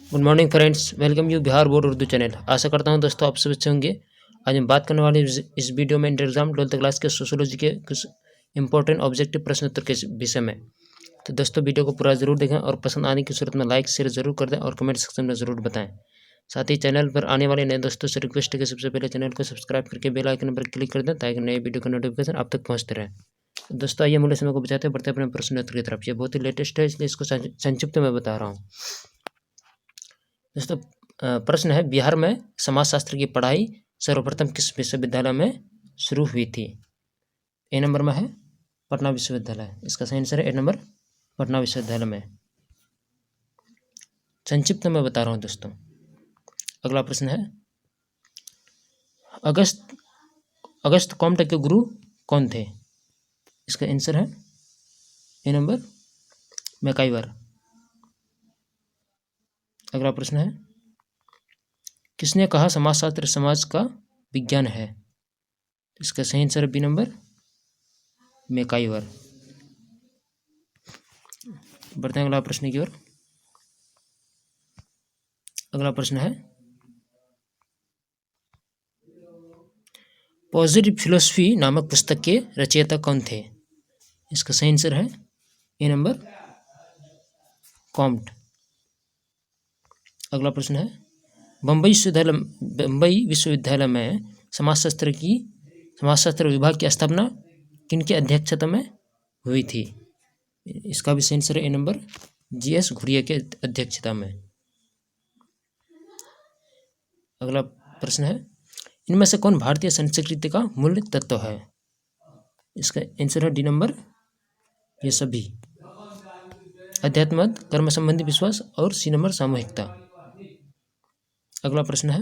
Good morning friends, welcome you Bihar board Urdu channel. आशा करता हूँ दोस्तों आप सब अच्छे होंगे। आज हम बात करने वाले इस वीडियो में इंटर एग्जाम 12th क्लास के सोशियोलॉजी के कुछ इंपॉर्टेंट ऑब्जेक्टिव प्रश्न उत्तर के विषय में। तो दोस्तों वीडियो को पूरा जरूर देखें और पसंद आने की सूरत में लाइक शेयर जरूर कर दें और कमेंट सेक्शन में ज़रूर बताएं। साथ ही चैनल पर आने वाले नए दोस्तों से रिक्वेस्ट है कि सबसे पहले चैनल को सब्सक्राइब करके बेल आइकन पर क्लिक कर दें ताकि नए वीडियो का नोटिफिकेशन आप तक पहुँचते रहे। दोस्तों आइए मूल्य समय को बचाते बढ़ते अपने प्रश्न उत्तर की तरफ। ये बहुत ही लेटेस्ट है इसलिए इसको संक्षिप्त में बता रहा हूँ। दोस्तों प्रश्न है, बिहार में समाजशास्त्र की पढ़ाई सर्वप्रथम किस विश्वविद्यालय में शुरू हुई थी? ए नंबर में है पटना विश्वविद्यालय। इसका सही आंसर है ए नंबर पटना विश्वविद्यालय में। संक्षिप्त में बता रहा हूँ दोस्तों। अगला प्रश्न है, अगस्त कॉम्टे के गुरु कौन थे? इसका आंसर है ए नंबर मैकाइवर। अगला प्रश्न है, किसने कहा समाजशास्त्र समाज का विज्ञान है? इसका सही आंसर है बी नंबर मैकाइवर। बढ़ते हैं अगला प्रश्न की ओर। अगला प्रश्न है, पॉजिटिव फिलोसफी नामक पुस्तक के रचयिता कौन थे? इसका सही आंसर है ए नंबर कॉम्ट। अगला प्रश्न है, बम्बई विश्वविद्यालय में समाजशास्त्र विभाग की स्थापना किनके अध्यक्षता में हुई थी? इसका भी सही आंसर है ए नंबर जीएस घुरिया के अध्यक्षता में। अगला प्रश्न है, इनमें से कौन भारतीय संस्कृति का मूल तत्व है? इसका आंसर है डी नंबर ये सभी, अध्यात्म, कर्म संबंधी विश्वास और सी नंबर सामूहिकता। अगला प्रश्न है,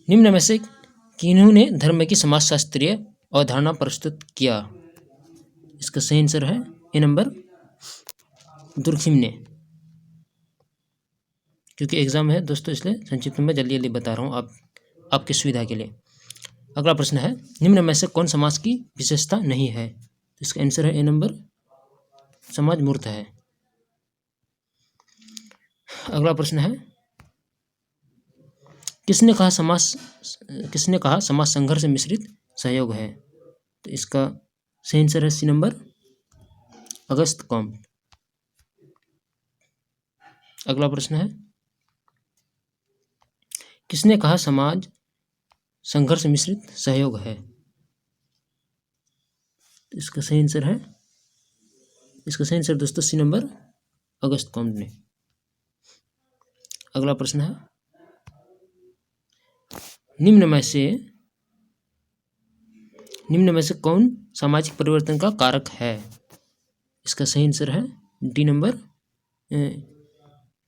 निम्न में से किन्होंने धर्म की समाजशास्त्रीय अवधारणा प्रस्तुत किया? इसका सही आंसर है ए नंबर दुर्खिम ने। क्योंकि एग्जाम है दोस्तों इसलिए संक्षिप्त में जल्दी जल्दी बता रहा हूँ आपकी सुविधा के लिए। अगला प्रश्न है, निम्न में से कौन समाज की विशेषता नहीं है? इसका आंसर है ए नंबर समाज मूर्त है। अगला प्रश्न है, किसने कहा समाज संघर्ष मिश्रित सहयोग है? तो इसका सही आंसर है सी नंबर अगस्त कॉम्ट। अगला प्रश्न है, किसने कहा समाज संघर्ष मिश्रित सहयोग है? तो इसका सही आंसर दोस्तों सी नंबर अगस्त कॉम्ट ने। अगला प्रश्न है, निम्न में से कौन सामाजिक परिवर्तन का कारक है? इसका सही आंसर है डी नंबर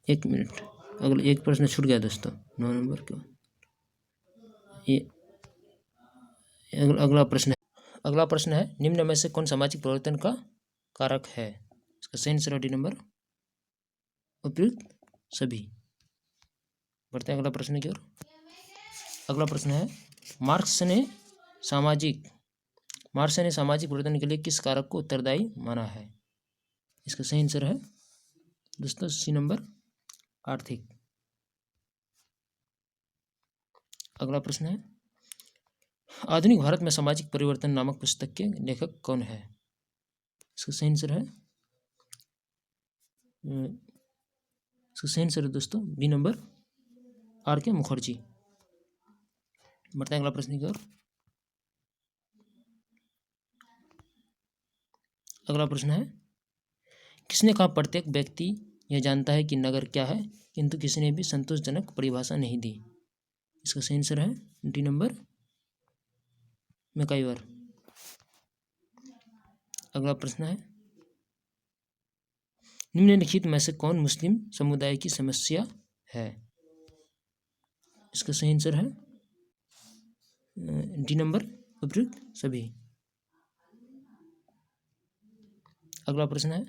एक मिनट, अगला एक प्रश्न छूट गया दोस्तों 9 नंबर का। अगला प्रश्न है, निम्न में से कौन सामाजिक परिवर्तन का कारक है? इसका सही आंसर है डी नंबर उपयुक्त सभी। बढ़ते हैं अगला प्रश्न की ओर। अगला प्रश्न है, मार्क्स ने सामाजिक परिवर्तन के लिए किस कारक को उत्तरदायी माना है? इसका सही आंसर है दोस्तों सी नंबर आर्थिक। अगला प्रश्न है, आधुनिक भारत में सामाजिक परिवर्तन नामक पुस्तक के लेखक कौन है? इसका सही आंसर है दोस्तों बी नंबर आर के मुखर्जी। बढ़ते हैं अगला प्रश्न की ओर। अगला प्रश्न है, किसने कहा प्रत्येक व्यक्ति यह जानता है कि नगर क्या है किंतु किसी ने भी संतोषजनक परिभाषा नहीं दी? इसका सही आंसर है डी नंबर मैकाइवर। अगला प्रश्न है, निम्नलिखित में से कौन मुस्लिम समुदाय की समस्या है? इसका सही आंसर है डी नंबर उपयुक्त सभी। अगला प्रश्न है,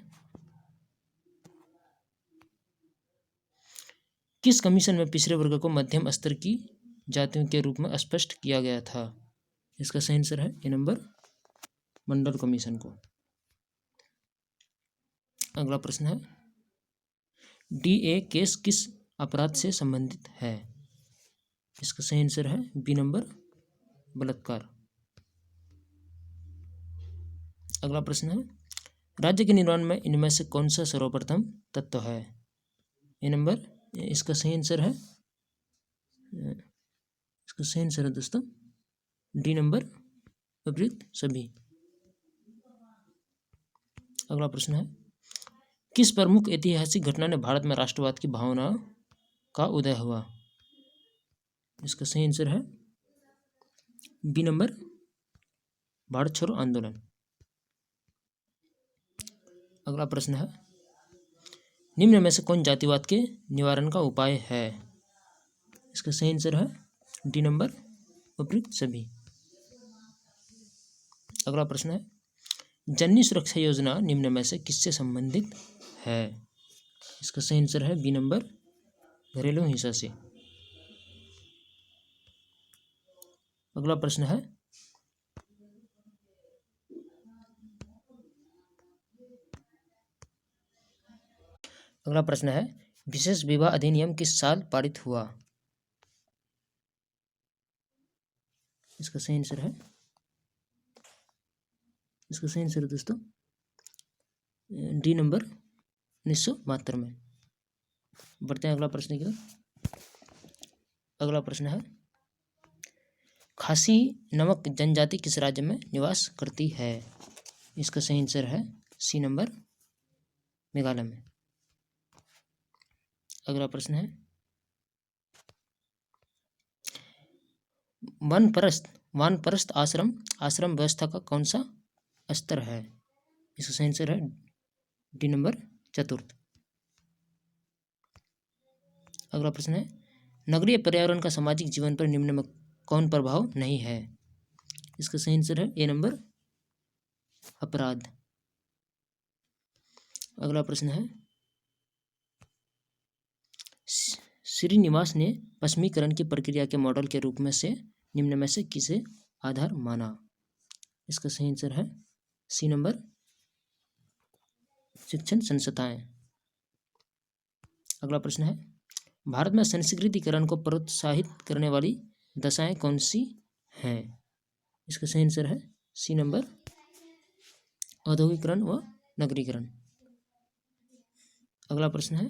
किस कमीशन में पिछड़े वर्ग को मध्यम स्तर की जातियों के रूप में स्पष्ट किया गया था? इसका सही आंसर है ए नंबर मंडल कमीशन को। अगला प्रश्न है, DA केस किस अपराध से संबंधित है? इसका सही आंसर है बी नंबर, बलात्कार। अगला प्रश्न है, राज्य के निर्माण में इनमें से कौन सा सर्वप्रथम तत्व है? ए नंबर, इसका सही आंसर है, इसका सही आंसर है दोस्तों डी नंबर, विपरीत सभी। अगला प्रश्न है, किस प्रमुख ऐतिहासिक घटना ने भारत में राष्ट्रवाद की भावना का उदय हुआ? इसका सही आंसर है बी नंबर, भारत छोड़ो आंदोलन। अगला प्रश्न है, निम्न में से कौन जातिवाद के निवारण का उपाय है? इसका सही आंसर है डी नंबर, विपरीत सभी। अगला प्रश्न है, जननी सुरक्षा योजना निम्न में से किससे संबंधित है? इसका सही आंसर है बी नंबर, घरेलू हिंसा से। अगला प्रश्न है, विशेष विवाह अधिनियम किस साल पारित हुआ? इसका सही आंसर है, इसका सही आंसर है दोस्तों डी नंबर, 1972 में। बढ़ते हैं अगला प्रश्न की ओर। अगला प्रश्न है, खासी नमक जनजाति किस राज्य में निवास करती है? इसका सही आंसर है सी नंबर, मेघालय में। अगला प्रश्न है, वानप्रस्थ आश्रम व्यवस्था का कौन सा स्तर है? इसका सही आंसर है डी नंबर, चतुर्थ। अगला प्रश्न है, नगरीय पर्यावरण का सामाजिक जीवन पर निम्न में कौन प्रभाव नहीं है? इसका सही आंसर है ए नंबर, अपराध। अगला प्रश्न है, श्रीनिवास ने पश्चिमीकरण की प्रक्रिया के मॉडल के रूप में से निम्न में से किसे आधार माना? इसका सही आंसर है सी नंबर, शिक्षण संस्थाएं। अगला प्रश्न है, भारत में संस्कृतिकरण को प्रोत्साहित करने वाली दशाएं कौन सी हैं? इसका सही आंसर है सी नंबर, औद्योगिकरण व नगरीकरण। अगला प्रश्न है,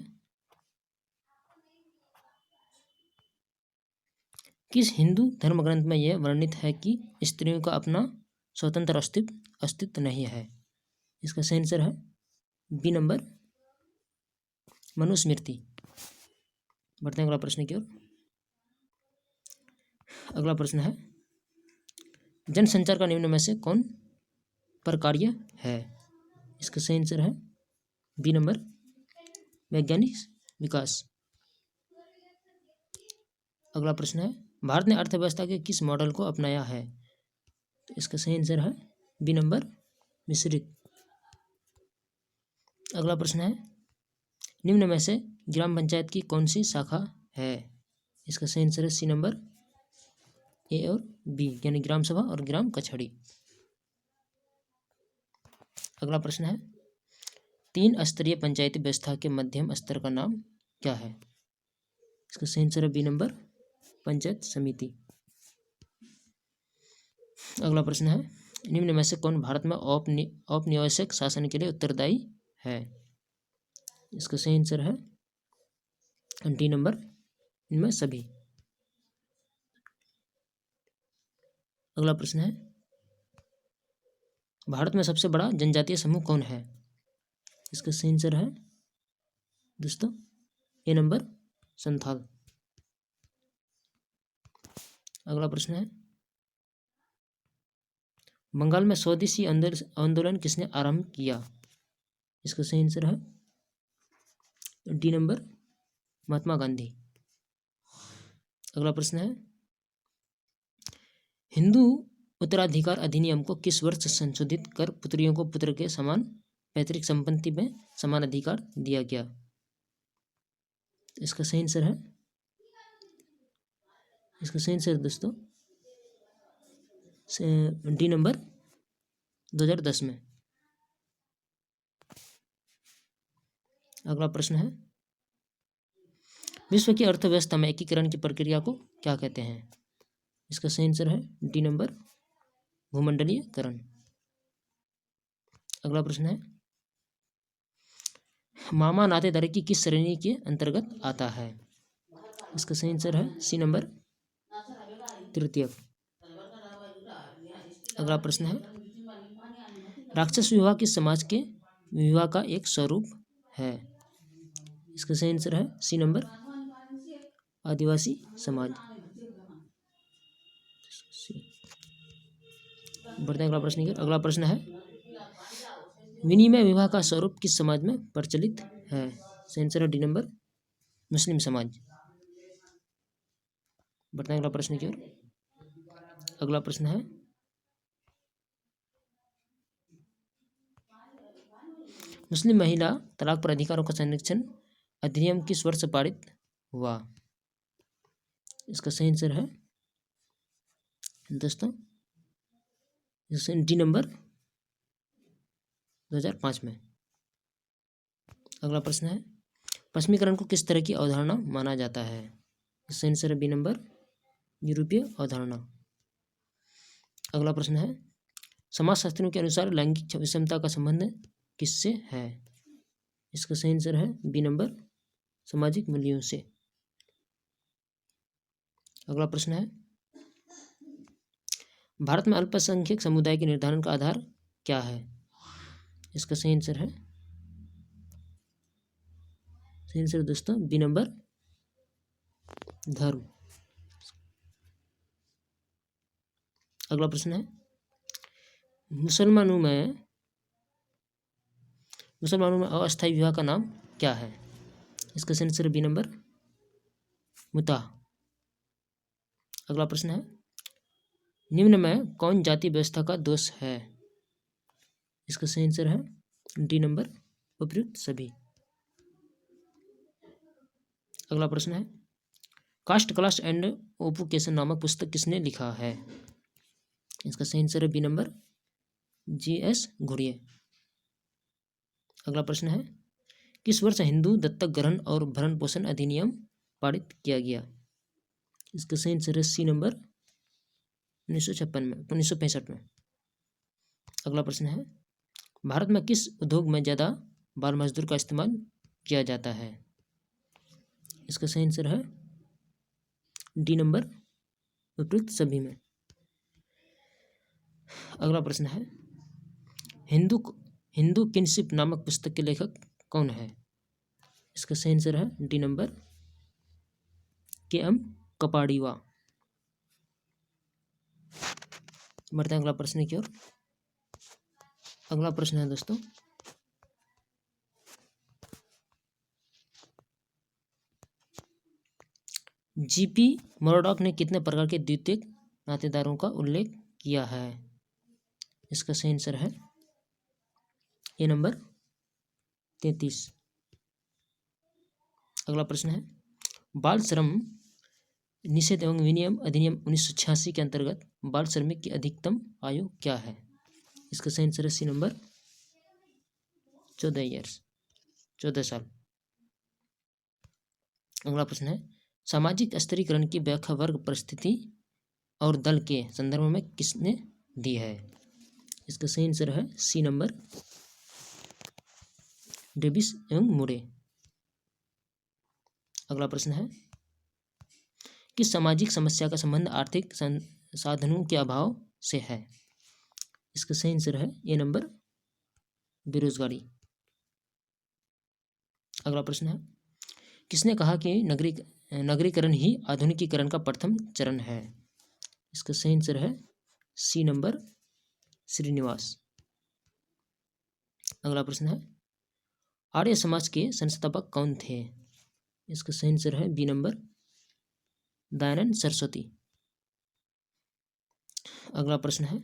किस हिंदू धर्म ग्रंथ में यह वर्णित है कि स्त्रियों का अपना स्वतंत्र अस्तित्व नहीं है? इसका सही आंसर है बी नंबर, मनुस्मृति। बढ़ते हैं अगला प्रश्न की ओर। अगला प्रश्न है, जनसंचार का निम्न में से कौन प्रकार्य है? इसका सही आंसर है बी नंबर, वैज्ञानिक विकास। अगला प्रश्न है, भारत ने अर्थव्यवस्था के किस मॉडल को अपनाया है? तो इसका सही आंसर है बी नंबर, मिश्रित। अगला प्रश्न है, निम्न में से ग्राम पंचायत की कौन सी शाखा है? इसका सही आंसर है सी नंबर, ए और बी, यानी ग्राम सभा और ग्राम कचहरी। अगला प्रश्न है, 3 स्तरीय पंचायती व्यवस्था के मध्यम स्तर का नाम क्या है? इसका सही आंसर है बी नंबर, पंचायत समिति। अगला प्रश्न है, निम्न में से कौन भारत में औपनिवेशिक शासन के लिए उत्तरदायी है? इसका सही आंसर है डी नंबर, इनमें सभी। अगला प्रश्न है, भारत में सबसे बड़ा जनजातीय समूह कौन है? इसका सही आंसर है दोस्तों ए नंबर, संथाल। अगला प्रश्न है, बंगाल में स्वदेशी आंदोलन किसने आरंभ किया? इसका सही आंसर है डी नंबर, महात्मा गांधी। अगला प्रश्न है, हिंदू उत्तराधिकार अधिनियम को किस वर्ष संशोधित कर पुत्रियों को पुत्र के समान पैतृक संपत्ति में समान अधिकार दिया गया? इसका सही आंसर है, इसका सही आंसर दोस्तों डी नंबर, 2010 में। अगला प्रश्न है, विश्व की अर्थव्यवस्था में एकीकरण की प्रक्रिया को क्या कहते हैं? इसका सही आंसर है डी नंबर, भूमंडलीयकरण। अगला प्रश्न है, मामा नातेदारी की किस श्रेणी के अंतर्गत आता है? इसका सही आंसर है सी नंबर, तृतीयक। अगला प्रश्न है, राक्षस विवाह किस समाज के विवाह का एक स्वरूप है? इसका सही आंसर है सी नंबर, आदिवासी समाज। बढ़ते हैं अगला प्रश्न की। अगला प्रश्न है, विनिमय विवाह का स्वरूप किस समाज में प्रचलित है? सही आंसर है डी नंबर, मुस्लिम समाज। बढ़ते हैं अगला प्रश्न की ओर। अगला प्रश्न है, मुस्लिम महिला तलाक पर अधिकारों का संरक्षण अधिनियम किस वर्ष पारित हुआ? इसका सही आंसर है दोस्तों डी नंबर 2005 में। अगला प्रश्न है, पश्चिमीकरण को किस तरह की अवधारणा माना जाता है? इसका आंसर है बी नंबर, यूरोपीय अवधारणा। अगला प्रश्न है, समाजशास्त्रियों के अनुसार लैंगिक विषमता का संबंध किससे है? इसका सही आंसर है बी नंबर, सामाजिक मूल्यों से। अगला प्रश्न है, भारत में अल्पसंख्यक समुदाय के निर्धारण का आधार क्या है? इसका सही आंसर है, सही आंसर दोस्तों बी नंबर, धर्म। अगला प्रश्न है, मुसलमानों में अस्थायी विवाह का नाम क्या है? इसका सही आंसर बी नंबर, मुता। अगला प्रश्न है, निम्न में कौन जाति व्यवस्था का दोष है? इसका सही आंसर है डी नंबर, उपयुक्त सभी। अगला प्रश्न है, कास्ट क्लास एंड ओपुकेशन नामक पुस्तक किसने लिखा है? इसका सही आंसर है बी नंबर, जी.एस. घुरिये। अगला प्रश्न है, किस वर्ष हिंदू दत्तक ग्रहण और भरण पोषण अधिनियम पारित किया गया? इसका सही आंसर है सी नंबर, 1965 में। अगला प्रश्न है, भारत में किस उद्योग में ज़्यादा बाल मजदूर का इस्तेमाल किया जाता है? इसका सही आंसर है डी नंबर, उपयुक्त सभी में। अगला प्रश्न है, हिंदू किनशिप नामक पुस्तक के लेखक कौन है? इसका सही आंसर है डी नंबर, के.एम. कपाड़ीवा। बढ़ते हैं अगला प्रश्न की ओर। अगला प्रश्न है दोस्तों, जीपी मर्डॉक ने कितने प्रकार के द्वितीयक नातेदारों का उल्लेख किया है? इसका सही आंसर है ए नंबर, 33। अगला प्रश्न है, बाल श्रम निषेध एवं विनियम अधिनियम 1986 के अंतर्गत बाल श्रमिक की अधिकतम आयु क्या है? इसका सही आंसर है सी नंबर, 14 साल। अगला प्रश्न है, सामाजिक स्तरीकरण की व्याख्या वर्ग, परिस्थिति और दल के संदर्भ में किसने दी है? इसका सही आंसर है सी नंबर, डेविस एवं मुरे। अगला प्रश्न है, किस सामाजिक समस्या का संबंध आर्थिक साधनों के अभाव से है? इसका सही आंसर है ए नंबर, बेरोजगारी। अगला प्रश्न है, किसने कहा कि नगरीकरण ही आधुनिकीकरण का प्रथम चरण है? इसका सही आंसर है सी नंबर, श्रीनिवास। अगला प्रश्न है, आर्य समाज के संस्थापक कौन थे? इसका सही आंसर है बी नंबर, दयानंद सरस्वती। अगला प्रश्न है,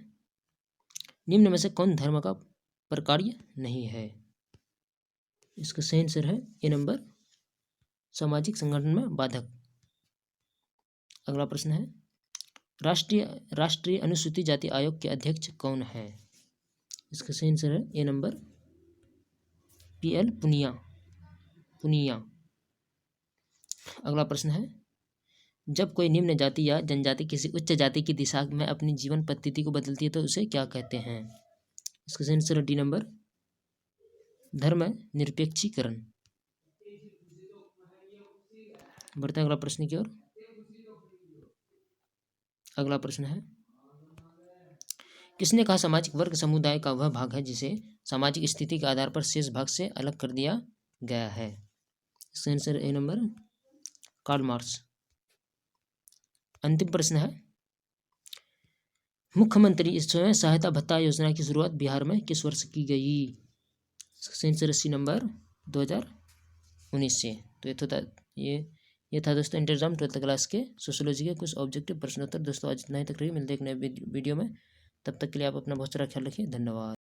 निम्न में से कौन धर्म का प्रकार्य नहीं है? इसका सही आंसर है ए नंबर, सामाजिक संगठन में बाधक। अगला प्रश्न है, राष्ट्रीय अनुसूचित जाति आयोग के अध्यक्ष कौन है? इसका सही आंसर है ए नंबर, पी.एल. पुनिया। अगला प्रश्न है, जब कोई निम्न जाति या जनजाति किसी उच्च जाति की दिशा में अपनी जीवन पद्धति को बदलती है तो उसे क्या कहते हैं? इसका आंसर डी नंबर, धर्म निरपेक्षीकरण। बढ़ते हैं अगला प्रश्न की ओर। अगला प्रश्न है, किसने कहा सामाजिक वर्ग समुदाय का वह भाग है जिसे सामाजिक स्थिति के आधार पर शेष भाग से अलग कर दिया गया है? इसका answer A number, Karl Marx. अंतिम प्रश्न है, मुख्यमंत्री स्वयं सहायता भत्ता योजना की शुरुआत बिहार में किस वर्ष की गई? इसका आंसर 80 नंबर 2019 से। तो ये था दोस्तों इंटर एग्जाम 12th क्लास के सोशियोलॉजी के कुछ ऑब्जेक्टिव प्रश्नोत्तर। दोस्तों आज इतना ही तक रही, मिलते हैं एक नए वीडियो में। तब तक के लिए आप अपना बहुत सारा ख्याल रखिए। धन्यवाद।